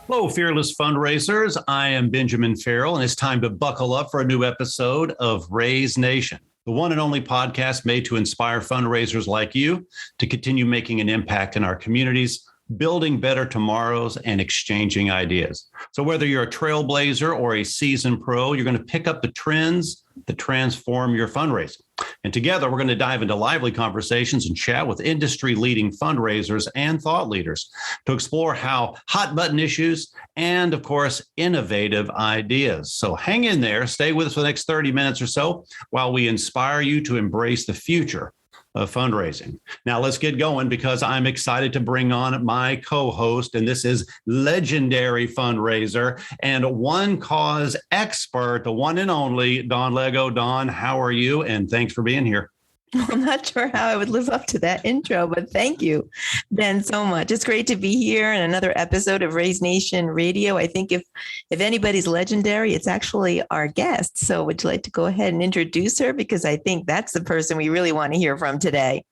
Hello, fearless fundraisers. I am Benjamin Farrell, and it's time to buckle up for a new episode of Raise Nation, the one and only podcast made to inspire fundraisers like you to continue making an impact in our communities, building better tomorrows, and exchanging ideas. So whether you're a trailblazer or a seasoned pro, you're going to pick up the trends that transform your fundraising. And together, we're going to dive into lively conversations and chat with industry-leading fundraisers and thought leaders to explore how hot button issues and, of course, innovative ideas. So hang in there, stay with us for the next 30 minutes or so while we inspire you to embrace the future of fundraising. Now let's get going because I'm excited to bring on my co-host, and this is legendary fundraiser and one cause expert, the one and only Dawn Lego. Dawn, how are you? And thanks for being here. I'm not sure how I would live up to that intro, but thank you, Ben, so much. It's great to be here in another episode of Raise Nation Radio. I think if anybody's legendary, it's actually our guest. So would you like to go ahead and introduce her? Because I think that's the person we really want to hear from today.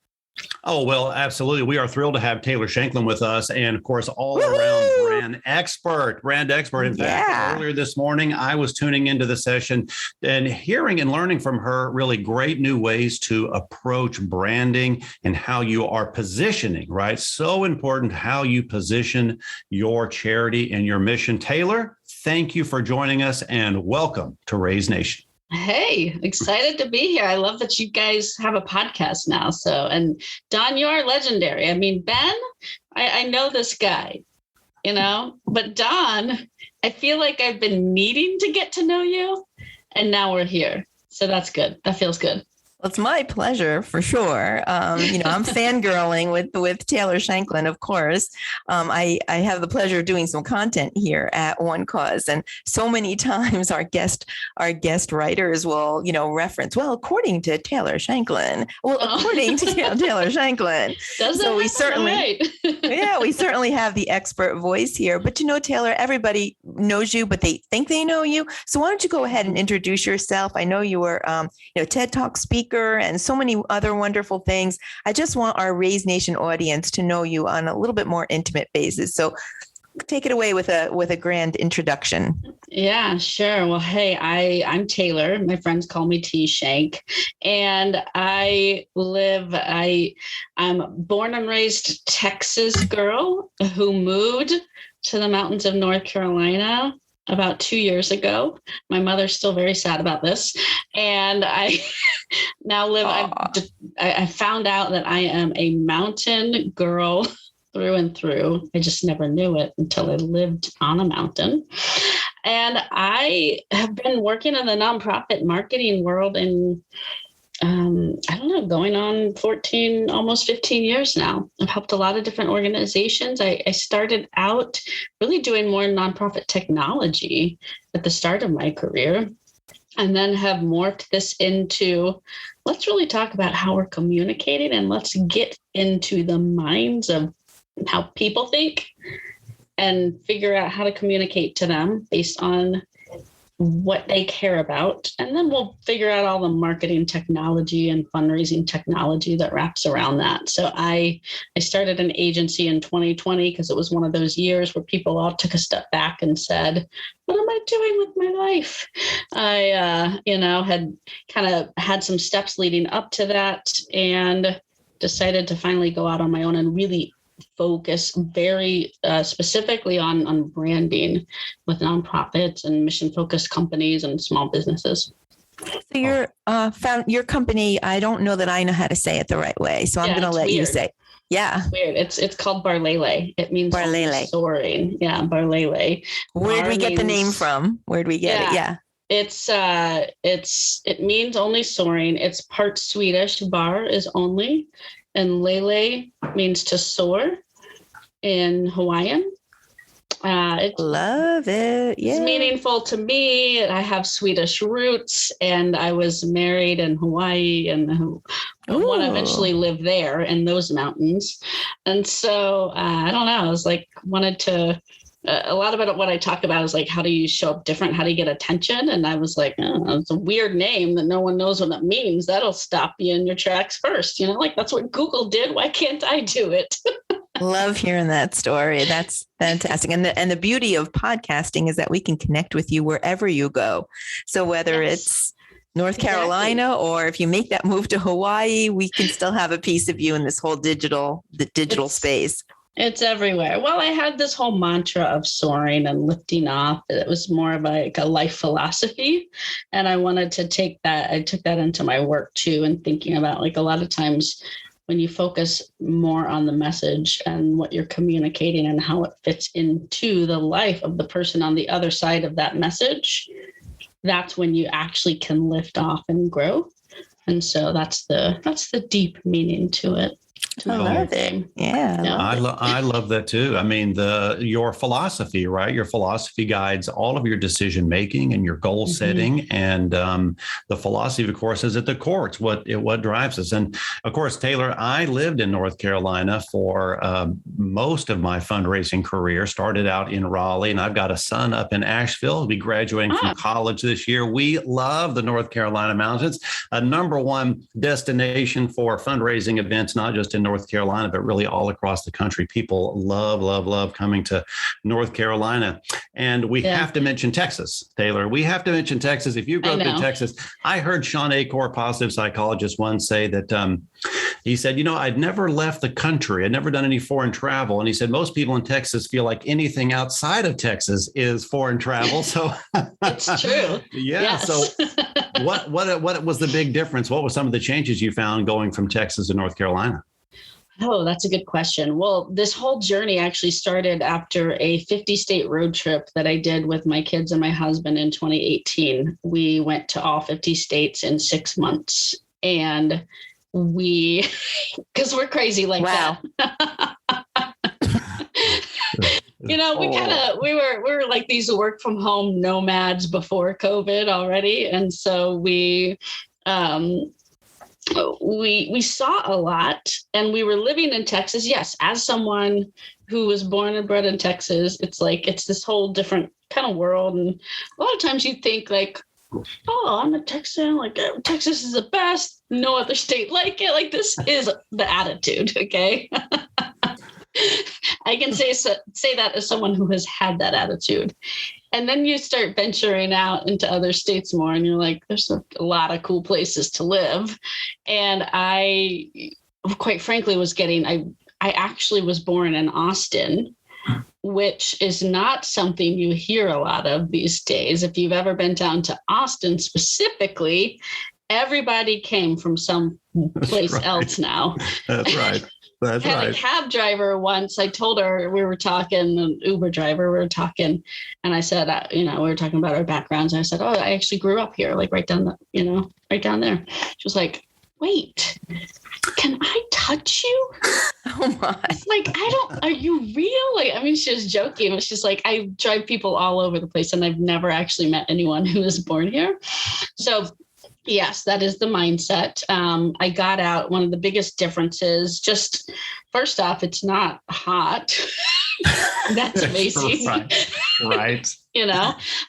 Oh, well, absolutely. We are thrilled to have Taylor Shanklin with us. And of course, all around brand expert. In fact, earlier this morning, I was tuning into the session and hearing and learning from her really great new ways to approach branding and how you are positioning, right? So important how you position your charity and your mission. Taylor, thank you for joining us and welcome to Raise Nation. Hey, excited to be here. I love that you guys have a podcast now. So, and Dawn, you are legendary. I mean, Ben, I know this guy, but Dawn, I feel like I've been needing to get to know you, and now we're here. So that's good. That feels good. Well, it's my pleasure for sure. I'm fangirling with Taylor Shanklin, of course. I have the pleasure of doing some content here at One Cause, and so many times our guest writers will, reference, well, according to Taylor Shanklin. Well, according to Taylor Shanklin. So we certainly, we certainly have the expert voice here. But Taylor, everybody knows you, but they think they know you. So why don't you go ahead and introduce yourself? I know you were, TED Talk speaker and so many other wonderful things. I just want our Raise Nation audience to know you on a little bit more intimate basis. So take it away with a grand introduction. Yeah, sure. Well, hey, I'm Taylor. My friends call me T Shank, and I'm born and raised Texas girl who moved to the mountains of North Carolina about 2 years ago. My mother's still very sad about this. And I now live, I found out that I am a mountain girl through and through. I just never knew it until I lived on a mountain. And I have been working in the nonprofit marketing world in going on 14, almost 15 years now. I've helped a lot of different organizations. I started out really doing more nonprofit technology at the start of my career, and then have morphed this into, let's really talk about how we're communicating, and let's get into the minds of how people think and figure out how to communicate to them based on what they care about. And then we'll figure out all the marketing technology and fundraising technology that wraps around that. So I started an agency in 2020 because it was one of those years where people all took a step back and said, what am I doing with my life? I, had kind of had some steps leading up to that and decided to finally go out on my own and really focus very specifically on branding with nonprofits and mission-focused companies and small businesses. So your company, I don't know that I know how to say it the right way, so I'm going to let you say. Yeah, it's weird. It's called Barlele. It means soaring. Yeah, Barlele. Where'd we get the name from? Where'd we get it? Yeah. It means only soaring. It's part Swedish. Bar is only, and lele means to soar in Hawaiian. Love it. Yeah. It's meaningful to me. I have Swedish roots, and I was married in Hawaii, and want to eventually live there in those mountains. And so I don't know. I was like, wanted to. A lot of what I talk about is like, how do you show up different? How do you get attention? And I was like, it's a weird name that no one knows what it means. That'll stop you in your tracks first. Like that's what Google did. Why can't I do it? Love hearing that story. That's fantastic. And the beauty of podcasting is that we can connect with you wherever you go. So whether it's North Carolina, or if you make that move to Hawaii, we can still have a piece of you in this whole digital space. It's everywhere. Well, I had this whole mantra of soaring and lifting off. It was more of a life philosophy. And I wanted to take that. I took that into my work too, and thinking about like a lot of times when you focus more on the message and what you're communicating and how it fits into the life of the person on the other side of that message, that's when you actually can lift off and grow. And so that's the deep meaning to it. I love it. Yeah. I love that too. I mean, your philosophy, right? Your philosophy guides all of your decision making and your goal setting. And the philosophy, of course, is at the core. It's what drives us. And of course, Taylor, I lived in North Carolina for most of my fundraising career. Started out in Raleigh, and I've got a son up in Asheville. He'll be graduating from college this year. We love the North Carolina mountains. A number one destination for fundraising events, not just in North Carolina, but really all across the country. People love coming to North Carolina. And we have to mention Texas, Taylor. We have to mention Texas. If you go to Texas, I heard Sean Acor, positive psychologist, once say that he said, I'd never left the country. I'd never done any foreign travel. And he said, most people in Texas feel like anything outside of Texas is foreign travel. So it's true. Yeah. Yes. So what was the big difference? What were some of the changes you found going from Texas to North Carolina? Oh, that's a good question. Well, this whole journey actually started after a 50-state road trip that I did with my kids and my husband in 2018. We went to all 50 states in 6 months. And because we're crazy like that. We were like these work from home nomads before COVID already. And so we saw a lot, and we were living in Texas. Yes. As someone who was born and bred in Texas, it's this whole different kind of world. And a lot of times you think like, oh, I'm a Texan, like Texas is the best. No other state like it. Like this is the attitude. Okay. I can say that as someone who has had that attitude. And then you start venturing out into other states more, and you're like, there's a lot of cool places to live. And I, quite frankly, I actually was born in Austin, which is not something you hear a lot of these days. If you've ever been down to Austin specifically, everybody came from some place else now. That's right. That's had right. a cab driver once. I told her, we were talking, an Uber driver, we were talking, and I said, we were talking about our backgrounds. And I said, oh, I actually grew up here, like right down there. She was like, wait, can I touch you? Oh my. Like, are you real? Like, I mean, she was joking, but she's like, I drive people all over the place, and I've never actually met anyone who was born here. So yes, that is the mindset. I got out. One of the biggest differences, just first off, it's not hot. That's amazing. Right.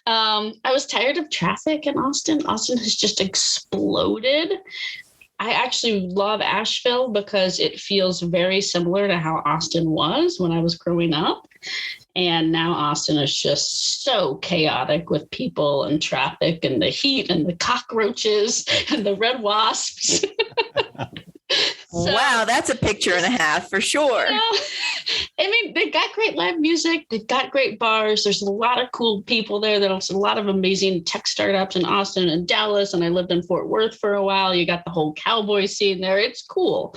I was tired of traffic in Austin. Austin has just exploded. I actually love Asheville because it feels very similar to how Austin was when I was growing up. And now Austin is just so chaotic with people and traffic and the heat and the cockroaches and the red wasps. Wow, that's a picture and a half for sure. I mean, they got great live music. They've got great bars. There's a lot of cool people there. There's a lot of amazing tech startups in Austin and Dallas. And I lived in Fort Worth for a while. You got the whole cowboy scene there. It's cool.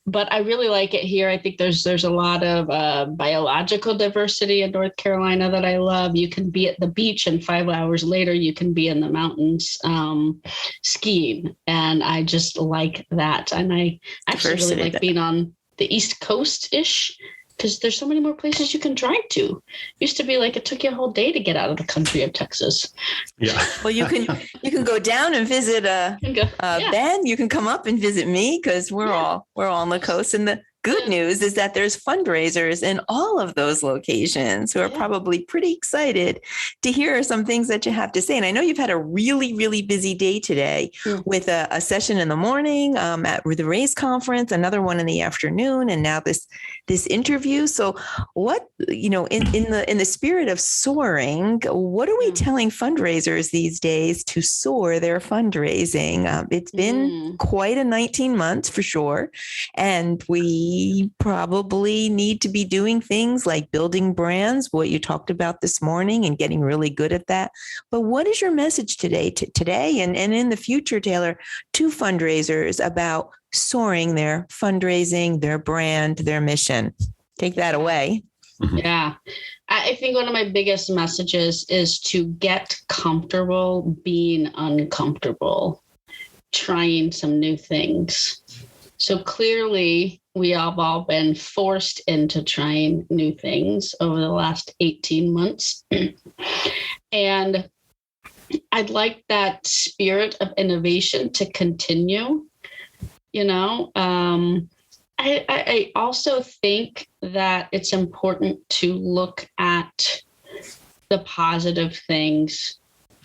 But I really like it here. I think there's a lot of biological diversity in North Carolina that I love. You can be at the beach, and 5 hours later, you can be in the mountains skiing. And I just like that. And I actually really like being on the East Coast-ish, because there's so many more places you can drive to. Used to be like it took you a whole day to get out of the country of Texas. Yeah. Well, you can go down and visit Ben. You can come up and visit me, because we're all on the coast. And good news is that there's fundraisers in all of those locations who are probably pretty excited to hear some things that you have to say. And I know you've had a really, really busy day today with a session in the morning at the Raise conference, another one in the afternoon, and now this interview. So what, in the spirit of soaring, what are we telling fundraisers these days to soar their fundraising? It's been quite a 19 months for sure. And we probably need to be doing things like building brands, what you talked about this morning, and getting really good at that. But what is your message today and in the future, Taylor, to fundraisers about soaring their fundraising, their brand, their mission? Take that away. Yeah. I think one of my biggest messages is to get comfortable being uncomfortable, trying some new things. So clearly, we have all been forced into trying new things over the last 18 months. And I'd like that spirit of innovation to continue. I also think that it's important to look at the positive things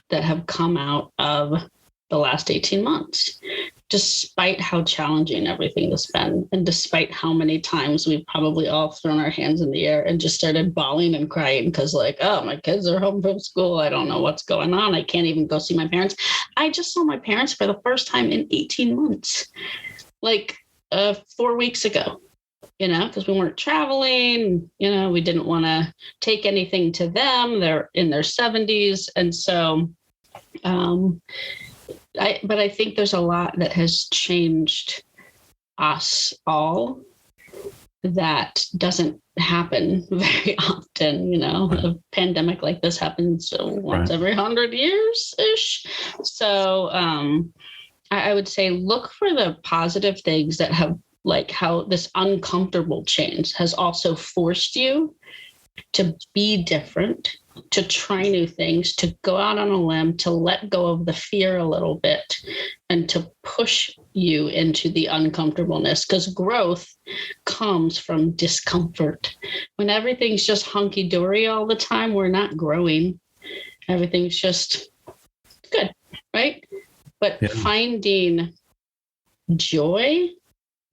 that have come out of the last 18 months, despite how challenging everything has been. And despite how many times we've probably all thrown our hands in the air and just started bawling and crying because my kids are home from school. I don't know what's going on. I can't even go see my parents. I just saw my parents for the first time in 18 months, 4 weeks ago, because we weren't traveling, we didn't want to take anything to them. They're in their 70s. And so, but I think there's a lot that has changed us all that doesn't happen very often. A pandemic like this happens once every 100 years-ish. So I would say look for the positive things that have, how this uncomfortable change has also forced you to be different, to try new things, to go out on a limb, to let go of the fear a little bit, and to push you into the uncomfortableness, because growth comes from discomfort. When everything's just hunky-dory all the time, we're not growing. Everything's just good, right? But finding joy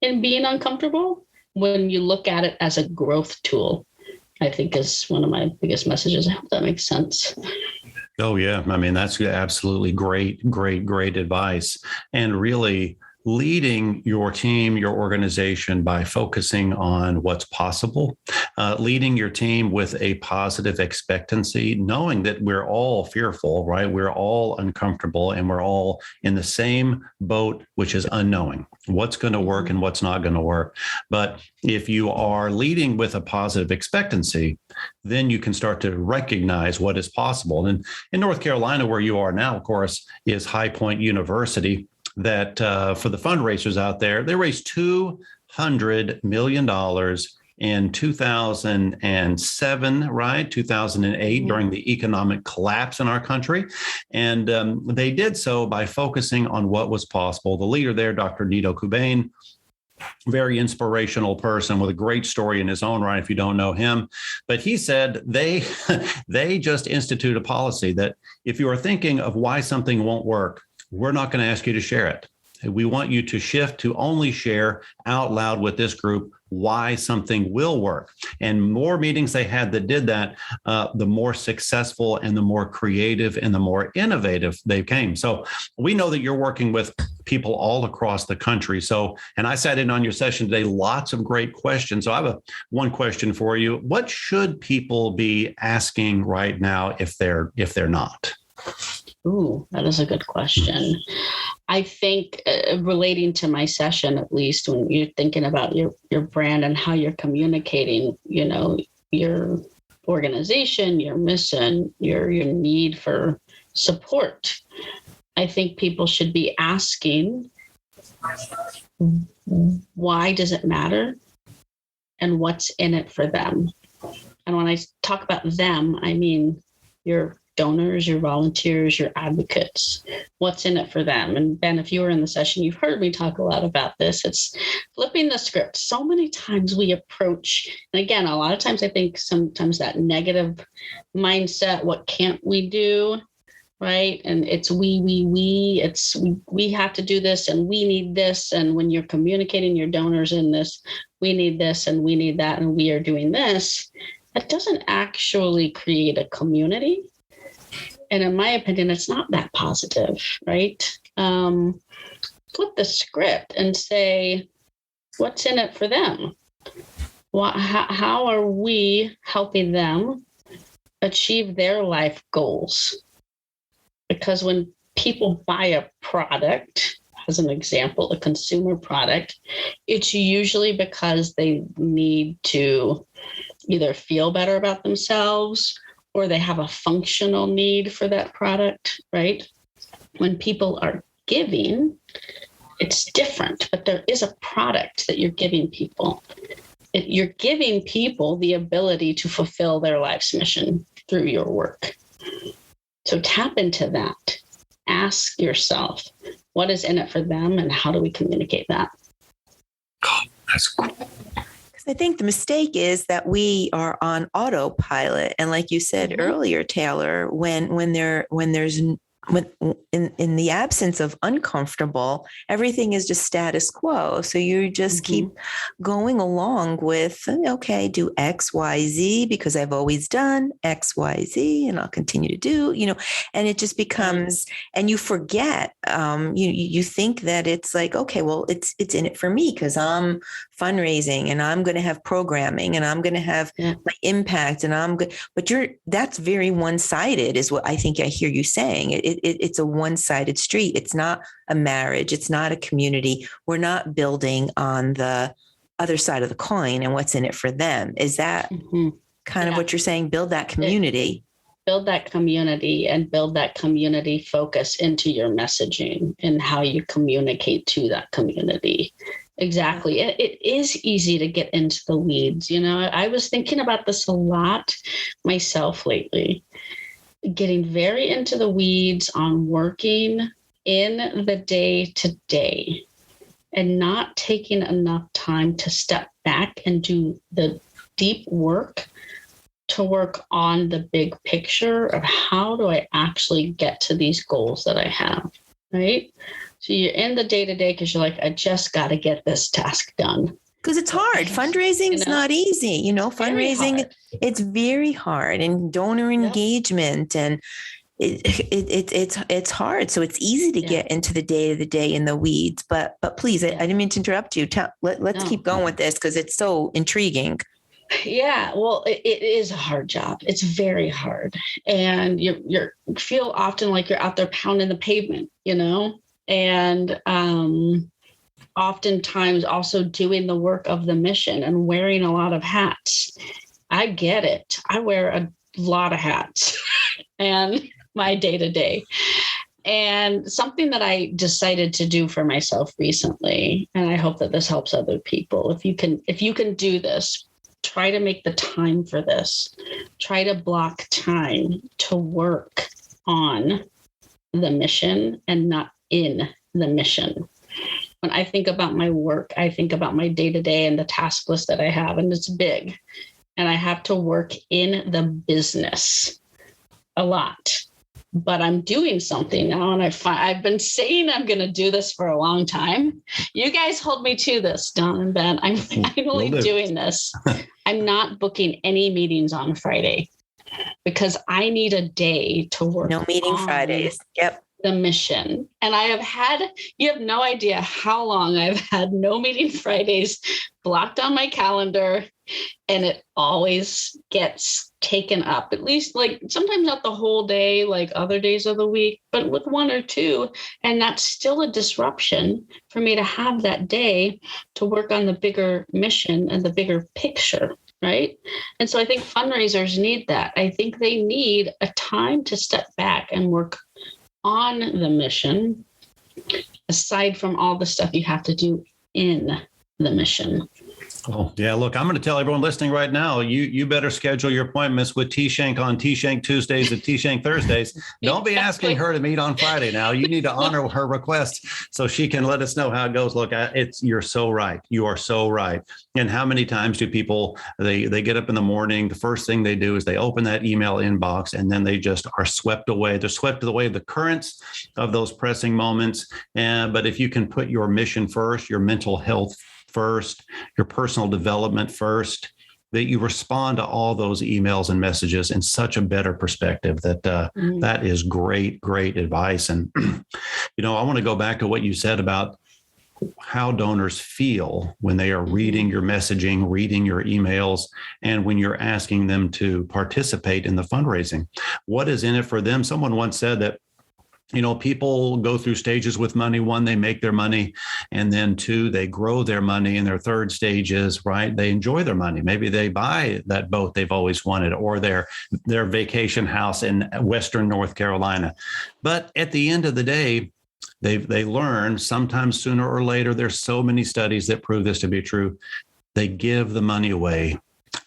in being uncomfortable when you look at it as a growth tool, I think is one of my biggest messages. I hope that makes sense. Oh, yeah. I mean, that's absolutely great advice. And really leading your team, your organization by focusing on what's possible, leading your team with a positive expectancy, knowing that we're all fearful, right? We're all uncomfortable and we're all in the same boat, which is unknowing what's going to work and what's not going to work. But if you are leading with a positive expectancy, then you can start to recognize what is possible. And in North Carolina, where you are now, of course, is High Point University. That for the fundraisers out there, they raised $200 million in 2007, right? 2008, during the economic collapse in our country. And they did so by focusing on what was possible. The leader there, Dr. Nito Kubain, very inspirational person with a great story in his own right, if you don't know him. But he said they just institute a policy that if you are thinking of why something won't work, we're not going to ask you to share it. We want you to shift to only share out loud with this group why something will work. And more meetings they had that did that, the more successful and the more creative and the more innovative they became. So we know that you're working with people all across the country. So, and I sat in on your session today, lots of great questions. So I have one question for you. What should people be asking right now if they're not? Ooh, that is a good question. I think relating to my session, at least when you're thinking about your brand and how you're communicating, your organization, your mission, your need for support, I think people should be asking, why does it matter and what's in it for them? And when I talk about them, I mean your donors, your volunteers, your advocates? What's in it for them? And Ben, if you were in the session, you've heard me talk a lot about this. It's flipping the script. So many times we approach, and again, a lot of times I think sometimes that negative mindset, what can't we do? Right. And it's we have to do this and we need this. And when you're communicating your donors in this, we need this and we need that and we are doing this, that doesn't actually create a community. And in my opinion, it's not that positive, right? Flip the script and say, what's in it for them? How are we helping them achieve their life goals? Because when people buy a product, as an example, a consumer product, it's usually because they need to either feel better about themselves or they have a functional need for that product, right? When people are giving, it's different, but there is a product that you're giving people. You're giving people the ability to fulfill their life's mission through your work. So tap into that. Ask yourself, what is in it for them and how do we communicate that? Oh, that's cool. I think the mistake is that we are on autopilot. And like you said earlier, Taylor, when there's in the absence of uncomfortable, everything is just status quo. So you just keep going along with, okay, do X, Y, Z, because I've always done X, Y, Z, and I'll continue to do, and it just becomes, and you forget, you think that it's like, okay, well, it's in it for me because I'm fundraising and I'm going to have programming and I'm going to have my impact and I'm good. But that's very one-sided is what I think I hear you saying. It's a one-sided street. It's not a marriage. It's not a community. We're not building on the other side of the coin and what's in it for them. Is that kind of what you're saying? Build that community. Build that community and build that community focus into your messaging and how you communicate to that community. Exactly. It is easy to get into the weeds. I was thinking about this a lot myself lately. Getting very into the weeds on working in the day to day and not taking enough time to step back and do the deep work to work on the big picture of how do I actually get to these goals that I have, right? So you're in the day to day because you're like, I just got to get this task done. Because it's hard. Fundraising is not easy. Fundraising, it's very hard, and donor engagement, and it's hard. So it's easy to get into the day in the weeds. But please, I didn't mean to interrupt you. Let's keep going with this because it's so intriguing. Yeah, well, it is a hard job. It's very hard, and you feel often like you're out there pounding the pavement, and oftentimes also doing the work of the mission and wearing a lot of hats. I get it. I wear a lot of hats and my day to day. And something that I decided to do for myself recently, and I hope that this helps other people. If you can do this, try to make the time for this. Try to block time to work on the mission and not in the mission. When I think about my work, I think about my day-to-day and the task list that I have, and it's big. And I have to work in the business a lot. But I'm doing something now, and I've been saying I'm going to do this for a long time. You guys hold me to this, Don and Ben. I'm finally doing this. I'm not booking any meetings on Friday because I need a day to work. No meeting Fridays. Yep. The mission. And you have no idea how long I've had no meeting Fridays blocked on my calendar, and it always gets taken up, at least like sometimes not the whole day, like other days of the week, but with one or two. And that's still a disruption for me to have that day to work on the bigger mission and the bigger picture. Right. And so I think fundraisers need that. I think they need a time to step back and work on the mission, aside from all the stuff you have to do in the mission. Oh, yeah. Look, I'm going to tell everyone listening right now, you better schedule your appointments with T-Shank on T-Shank Tuesdays and T-Shank Thursdays. Don't be asking her to meet on Friday now. You need to honor her request so she can let us know how it goes. Look, you're so right. You are so right. And how many times do people, they get up in the morning, the first thing they do is they open that email inbox and then they just are swept away. They're swept away of the currents of those pressing moments. But if you can put your mission first, your mental health first, your personal development first, that you respond to all those emails and messages in such a better perspective. That is great advice. And, I want to go back to what you said about how donors feel when they are reading your messaging, reading your emails, and when you're asking them to participate in the fundraising. What is in it for them? Someone once said that people go through stages with money. One, they make their money. And then two, they grow their money. And their third stage is, right, they enjoy their money. Maybe they buy that boat they've always wanted or their vacation house in Western North Carolina. But at the end of the day, they learn sometimes sooner or later, there's so many studies that prove this to be true. They give the money away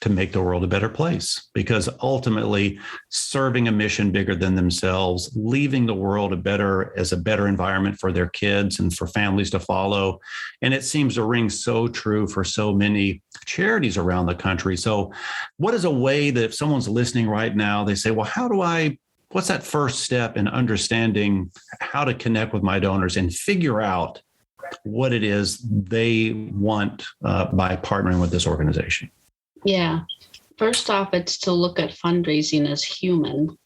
to make the world a better place, because ultimately serving a mission bigger than themselves, leaving the world a better environment for their kids and for families to follow. And it seems to ring so true for so many charities around the country. So what is a way that if someone's listening right now, they say, well, what's that first step in understanding how to connect with my donors and figure out what it is they want by partnering with this organization? Yeah. First off, it's to look at fundraising as human,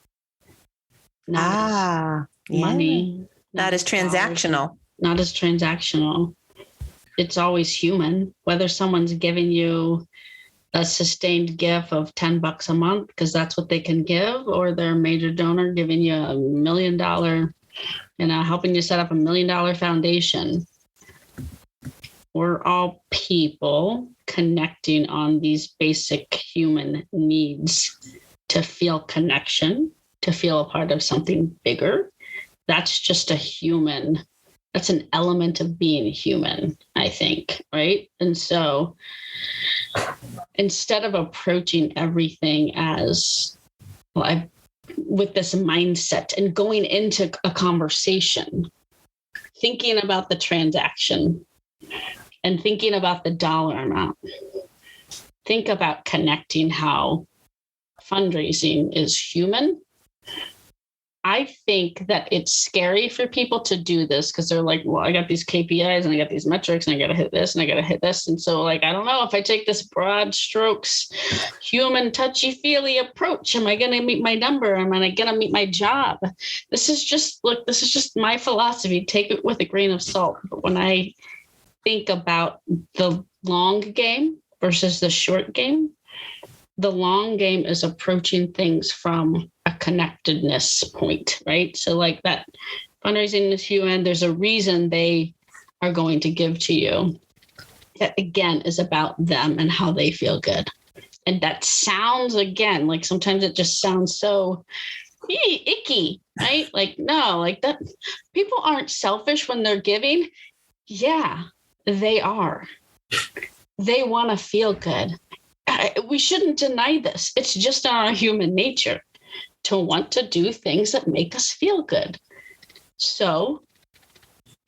not as money, not as transactional. Not as transactional. It's always human. Whether someone's giving you a sustained gift of $10 a month because that's what they can give, or they're a major donor giving you $1 million, helping you set up $1 million foundation. We're all people connecting on these basic human needs to feel connection, to feel a part of something bigger. That's just that's an element of being human, I think, right? And so instead of approaching everything as, with this mindset and going into a conversation, thinking about the transaction, and thinking about the dollar amount, think about connecting how fundraising is human. I think that it's scary for people to do this because they're like, well, I got these KPIs and I got these metrics and I got to hit this and I got to hit this. And so I don't know if I take this broad strokes, human touchy-feely approach, am I going to meet my number? Am I going to meet my job? This is just my philosophy. Take it with a grain of salt. But when I think about the long game versus the short game, the long game is approaching things from a connectedness point, right? So that fundraising is human. There's a reason they are going to give to you. That again is about them and how they feel good. And that sounds, again, sometimes it just sounds so icky, right? No, that people aren't selfish when they're giving. Yeah, they are. They want to feel good. We shouldn't deny this. It's just in our human nature to want to do things that make us feel good. So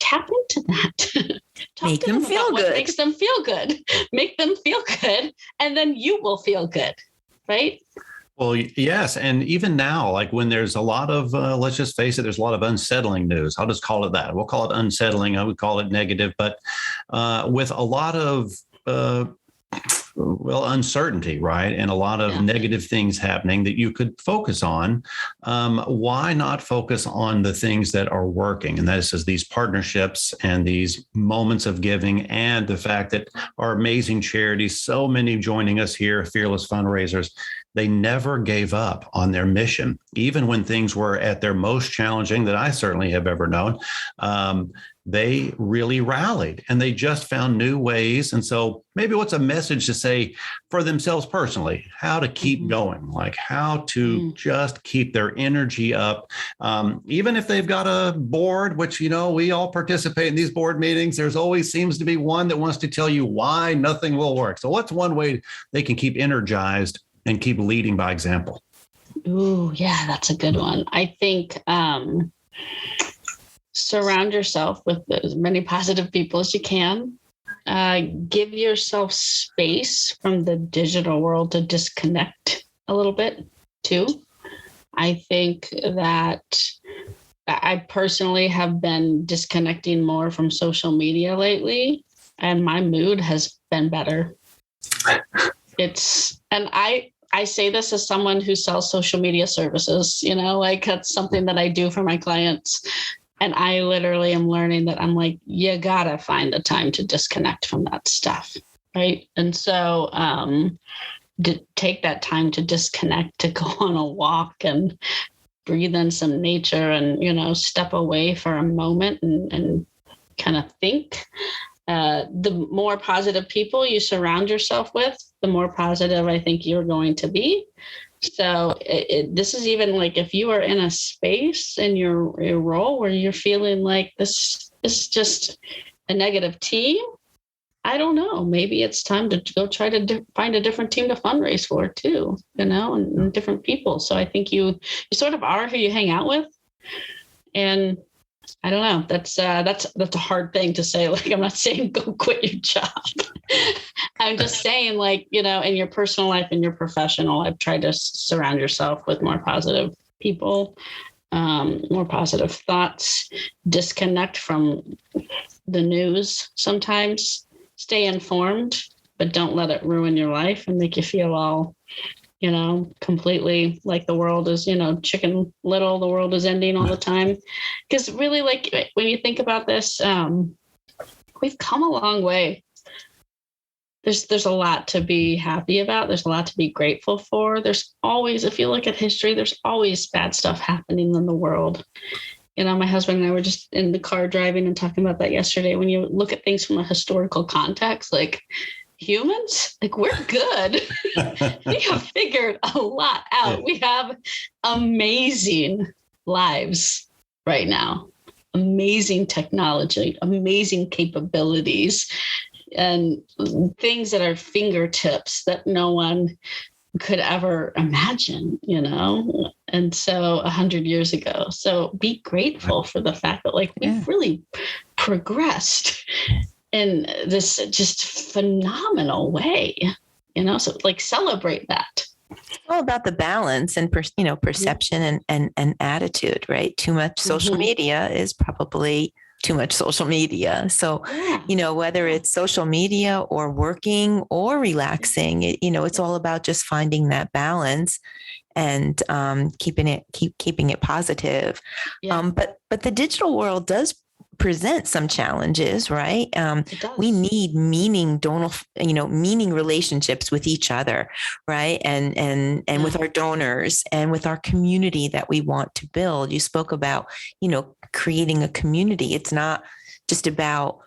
tap into that. Make them feel good. What makes them feel good. Make them feel good. And then you will feel good. Right? Well, yes. And even now, when there's a lot of, let's just face it, there's a lot of unsettling news. I'll just call it that. We'll call it unsettling. I would call it negative. But with a lot of, uncertainty, right? And a lot of negative things happening that you could focus on. Why not focus on the things that are working? And that is these partnerships and these moments of giving, and the fact that our amazing charities, so many joining us here, Fearless Fundraisers, they never gave up on their mission, even when things were at their most challenging that I certainly have ever known. They really rallied and they just found new ways. And so maybe what's a message to say for themselves personally, how to keep going, like how to just keep their energy up. Even if they've got a board, which, we all participate in these board meetings, there's always seems to be one that wants to tell you why nothing will work. So what's one way they can keep energized and keep leading by example? Ooh, yeah, that's a good one. I think, surround yourself with as many positive people as you can. Give yourself space from the digital world to disconnect a little bit too. I think that I personally have been disconnecting more from social media lately, and my mood has been better. I say this as someone who sells social media services, like that's something that I do for my clients. And I literally am learning that I'm like, you gotta find a time to disconnect from that stuff, right? And so to take that time to disconnect, to go on a walk and breathe in some nature and, step away for a moment and kind of think. The more positive people you surround yourself with, the more positive I think you're going to be. So this is even like if you are in a space in your role where you're feeling like this is just a negative team, I don't know. Maybe it's time to go try to find a different team to fundraise for too, and different people. So I think you sort of are who you hang out with. And I don't know. That's a hard thing to say. Like, I'm not saying go quit your job. I'm just saying, like, in your personal life and your professional, I've tried to surround yourself with more positive people, more positive thoughts, disconnect from the news sometimes, stay informed, but don't let it ruin your life and make you feel all, completely like the world is, Chicken Little, the world is ending all the time. Because really, like, when you think about this, we've come a long way. There's a lot to be happy about. There's a lot to be grateful for. There's always, if you look at history, there's always bad stuff happening in the world. My husband and I were just in the car driving and talking about that yesterday. When you look at things from a historical context, like humans, like we're good. We have figured a lot out. We have amazing lives right now, amazing technology, amazing capabilities, and things at our fingertips that no one could ever imagine, and so 100 years ago. So be grateful for the fact that we've really progressed in this just phenomenal way, so celebrate that. It's all about the balance and perception and attitude, right? Too much social media is probably too much social media. So, whether it's social media or working or relaxing, it's all about just finding that balance and keeping it positive. Yeah. But the digital world does present some challenges, right? We need meaning relationships with each other, right? And with our donors and with our community that we want to build. You spoke about, creating a community. It's not just about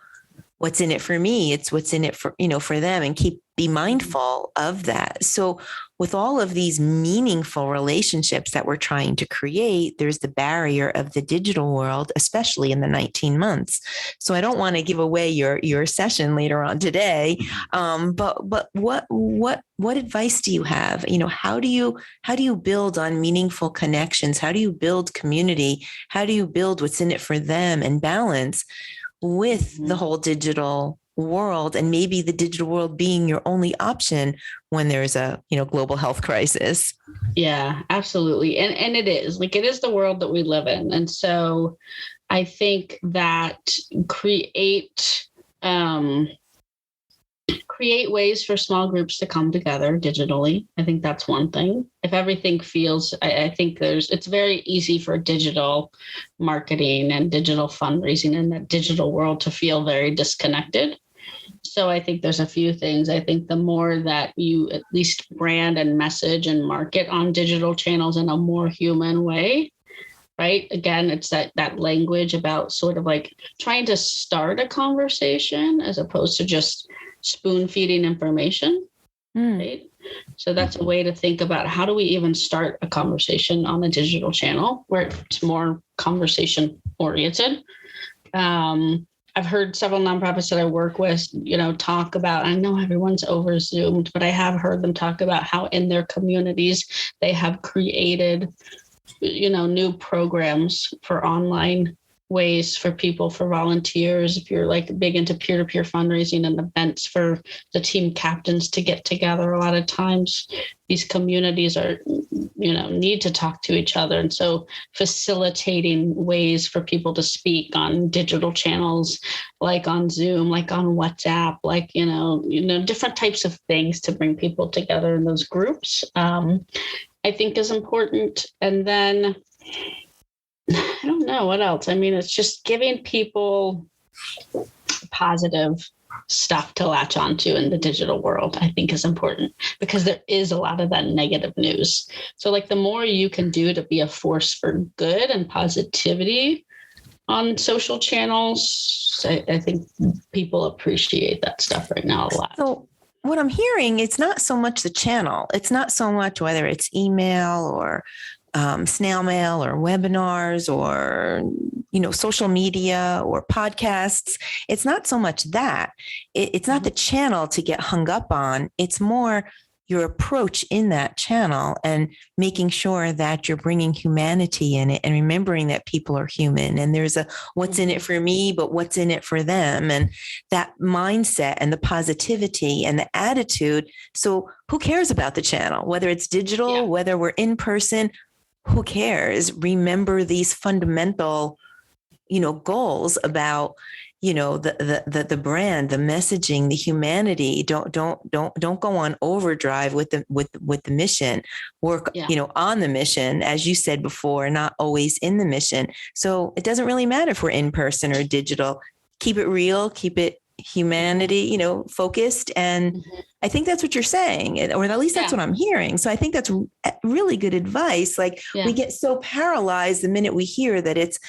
what's in it for me. It's what's in it for them, and be mindful of that. So with all of these meaningful relationships that we're trying to create, there's the barrier of the digital world, especially in the 19 months. So I don't want to give away your session later on today. But what advice do you have? How do you build on meaningful connections? How do you build community? How do you build what's in it for them and balance with the whole digital world, and maybe the digital world being your only option when there's a global health crisis? Yeah, absolutely. And it is the world that we live in. And so I think that create ways for small groups to come together digitally. I think that's one thing. If everything feels, I think it's very easy for digital marketing and digital fundraising in that digital world to feel very disconnected. So I think there's a few things. I think the more that you at least brand and message and market on digital channels in a more human way, right? Again, it's that language about sort of like trying to start a conversation as opposed to just spoon feeding information, right? So that's a way to think about how do we even start a conversation on a digital channel where it's more conversation oriented. I've heard several nonprofits that I work with, talk about, I know everyone's over Zoomed, but I have heard them talk about how in their communities they have created, new programs for online ways for people, for volunteers. If you're like big into peer-to-peer fundraising and events for the team captains to get together, a lot of times these communities are, need to talk to each other. And so facilitating ways for people to speak on digital channels, like on Zoom, like on WhatsApp, like, different types of things to bring people together in those groups, I think is important. And then I don't know what else. I mean, it's just giving people positive stuff to latch onto in the digital world, I think is important, because there is a lot of that negative news. So like the more you can do to be a force for good and positivity on social channels, I think people appreciate that stuff right now a lot. So what I'm hearing, it's not so much the channel. It's not so much whether it's email or snail mail or webinars or, social media or podcasts. It's not so much that. It's not the channel to get hung up on. It's more your approach in that channel and making sure that you're bringing humanity in it and remembering that people are human and there's a what's in it for me, but what's in it for them. And that mindset and the positivity and the attitude. So who cares about the channel, whether it's digital, whether we're in person, who cares? Remember these fundamental, goals about, the brand, the messaging, the humanity. Don't go on overdrive with the mission. Work, on the mission, as you said before, not always in the mission. So it doesn't really matter if we're in person or digital. Keep it real, keep it humanity, focused. And I think that's what you're saying, or at least that's what I'm hearing. So I think that's really good advice. Like we get so paralyzed the minute we hear that it's,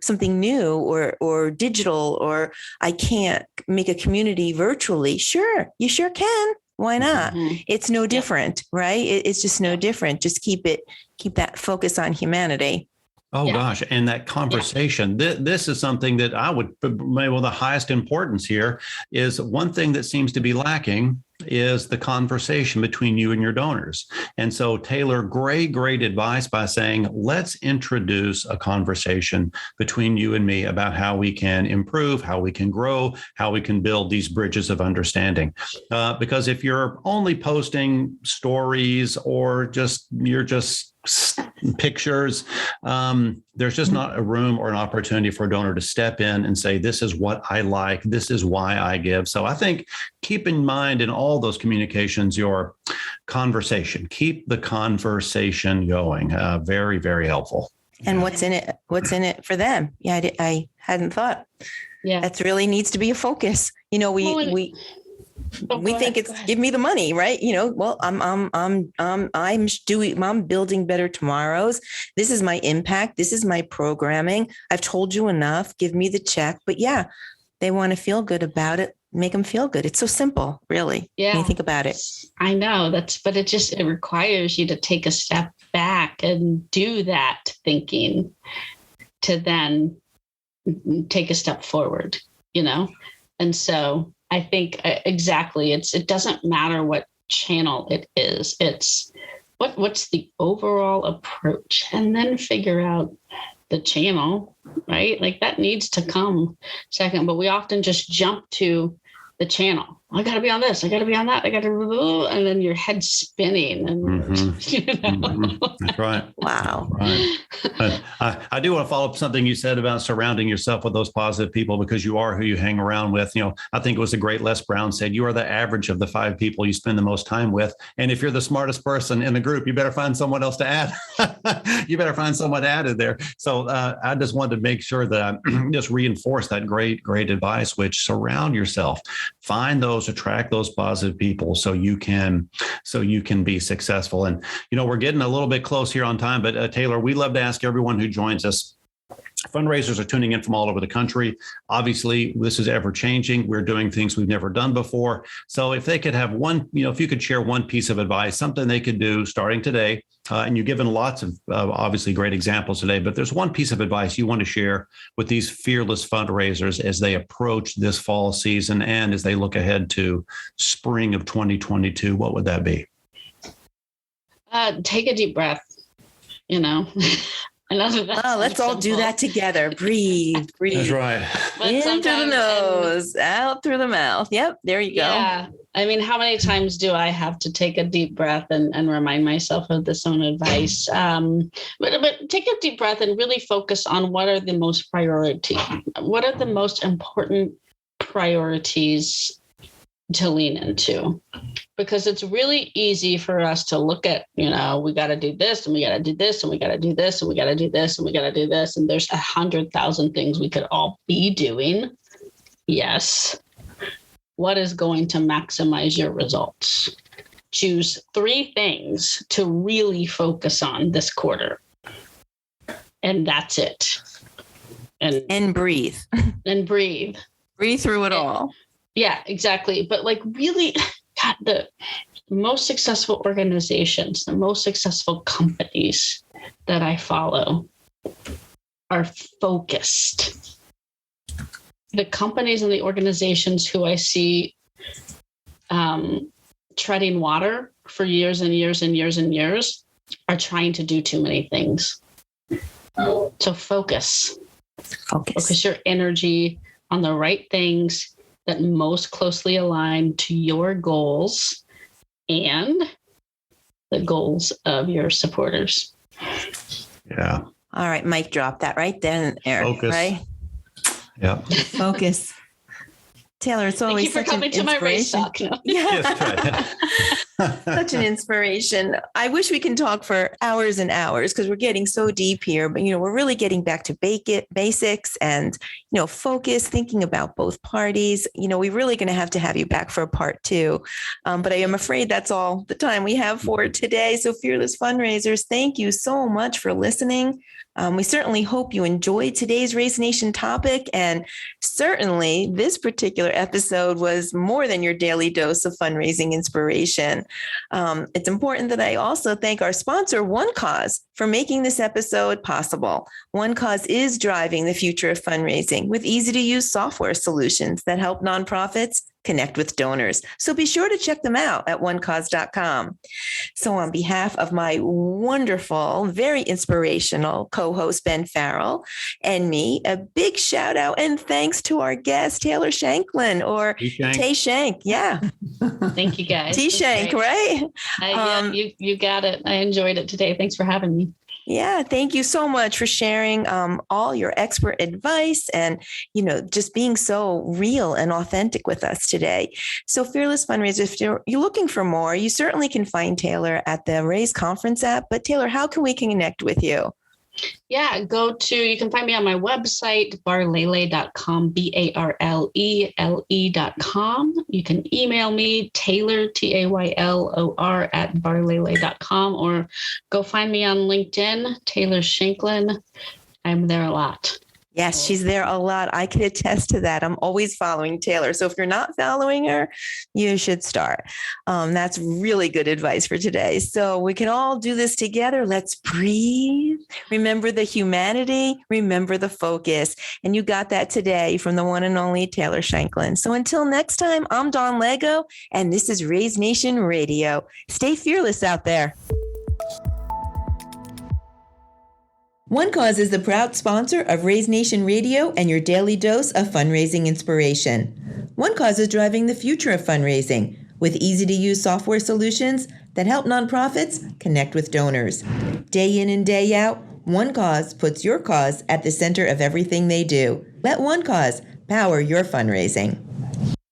something new or digital, or I can't make a community virtually. Sure. You sure can. Why not? It's no different, right? It's just no different. Just keep that focus on humanity. Oh, gosh. And that conversation, this is something that I would, maybe the highest importance here is one thing that seems to be lacking is the conversation between you and your donors. And so Taylor, great advice by saying, let's introduce a conversation between you and me about how we can improve, how we can grow, how we can build these bridges of understanding. Because if you're only posting stories or you're just pictures, there's just not a room or an opportunity for a donor to step in and say, this is what I like, this is why I give. So I think keep in mind in all those communications, your conversation, keep the conversation going. Very, very helpful. And what's in it for them? Yeah, I hadn't thought. Yeah. That really needs to be a focus. We think it's give me the money, right? Well, I'm building better tomorrows. This is my impact. This is my programming. I've told you enough. Give me the check. But they want to feel good about it. Make them feel good. It's so simple, really. Yeah. When you think about it. I know but it requires you to take a step back and do that thinking to then take a step forward, And so I think exactly. It doesn't matter what channel it is. It's what's the overall approach, and then figure out the channel, right? Like that needs to come second, but we often just jump to the channel, I got to be on this. I got to be on that. I got to, and then your head's spinning. And, you know? That's right. Wow. Right. I do want to follow up something you said about surrounding yourself with those positive people, because you are who you hang around with. You know, I think it was the great Les Brown said, you are the average of the 5 people you spend the most time with. And if you're the smartest person in the group, you better find someone else to add. You better find someone added there. So I just wanted to make sure that I just reinforce that great advice, which surround yourself, find those, attract those positive people so you can be successful. And, you know, we're getting a little bit close here on time, but Taylor, we love to ask everyone who joins us. Fundraisers are tuning in from all over the country. Obviously, this is ever changing. We're doing things we've never done before. So if they could have one, you know, if you could share one piece of advice, something they could do starting today, and you've given lots of obviously great examples today, but there's one piece of advice you want to share with these fearless fundraisers as they approach this fall season and as they look ahead to spring of 2022, what would that be? Take a deep breath, you know. Let's all do that together. Breathe. That's right. In through the nose, out through the mouth. Yep, there you go. Yeah. I mean, how many times do I have to take a deep breath and remind myself of this own advice? But take a deep breath and really focus on what are the most important priorities to lean into, because it's really easy for us to look at, you know, we got to do this and we got to do this and we got to do this and we got to do this and we got to do this. And there's 100,000 things we could all be doing. Yes. What is going to maximize your results? Choose 3 things to really focus on this quarter. And that's it. And breathe. And breathe. Breathe through it all. Yeah, exactly. But like really, God, the most successful organizations, the most successful companies that I follow are focused. The companies and the organizations who I see treading water for years and years and years and years are trying to do too many things. So focus your energy on the right things that most closely align to your goals and the goals of your supporters. Yeah. All right, mic drop that right then, Eric. Focus. Right? Yeah. Focus. Taylor, it's always Thank you for coming to my race talk. No? Yeah. Such an inspiration. I wish we can talk for hours and hours because we're getting so deep here, but, you know, we're really getting back to basics and, you know, focus, thinking about both parties. You know, we're really going to have you back for a part 2. But I am afraid that's all the time we have for today. So Fearless Fundraisers, thank you so much for listening. We certainly hope you enjoyed today's Raise Nation topic. And certainly this particular episode was more than your daily dose of fundraising inspiration. It's important that I also thank our sponsor, One Cause, for making this episode possible. One Cause is driving the future of fundraising with easy-to-use software solutions that help nonprofits connect with donors. So be sure to check them out at onecause.com. So on behalf of my wonderful, very inspirational co-host, Ben Farrell, and me, a big shout out and thanks to our guest, Taylor Shanklin, or Tay Shank. Yeah. Thank you, guys. T Shank, right? Yeah, you got it. I enjoyed it today. Thanks for having me. Yeah, thank you so much for sharing all your expert advice and, you know, just being so real and authentic with us today. So Fearless Fundraisers, if you're looking for more, you certainly can find Taylor at the Raise Conference app. But Taylor, how can we connect with you? Yeah, you can find me on my website, barlele.com, BARLELE.com. You can email me, Taylor, TAYLOR @barlele.com, or go find me on LinkedIn, Taylor Shanklin. I'm there a lot. Yes, she's there a lot. I can attest to that. I'm always following Taylor. So if you're not following her, you should start. That's really good advice for today. So we can all do this together. Let's breathe. Remember the humanity. Remember the focus. And you got that today from the one and only Taylor Shanklin. So until next time, I'm Dawn Lego, and this is Raise Nation Radio. Stay fearless out there. One Cause is the proud sponsor of Raise Nation Radio and your daily dose of fundraising inspiration. One Cause is driving the future of fundraising with easy-to-use software solutions that help nonprofits connect with donors. Day in and day out, One Cause puts your cause at the center of everything they do. Let One Cause power your fundraising.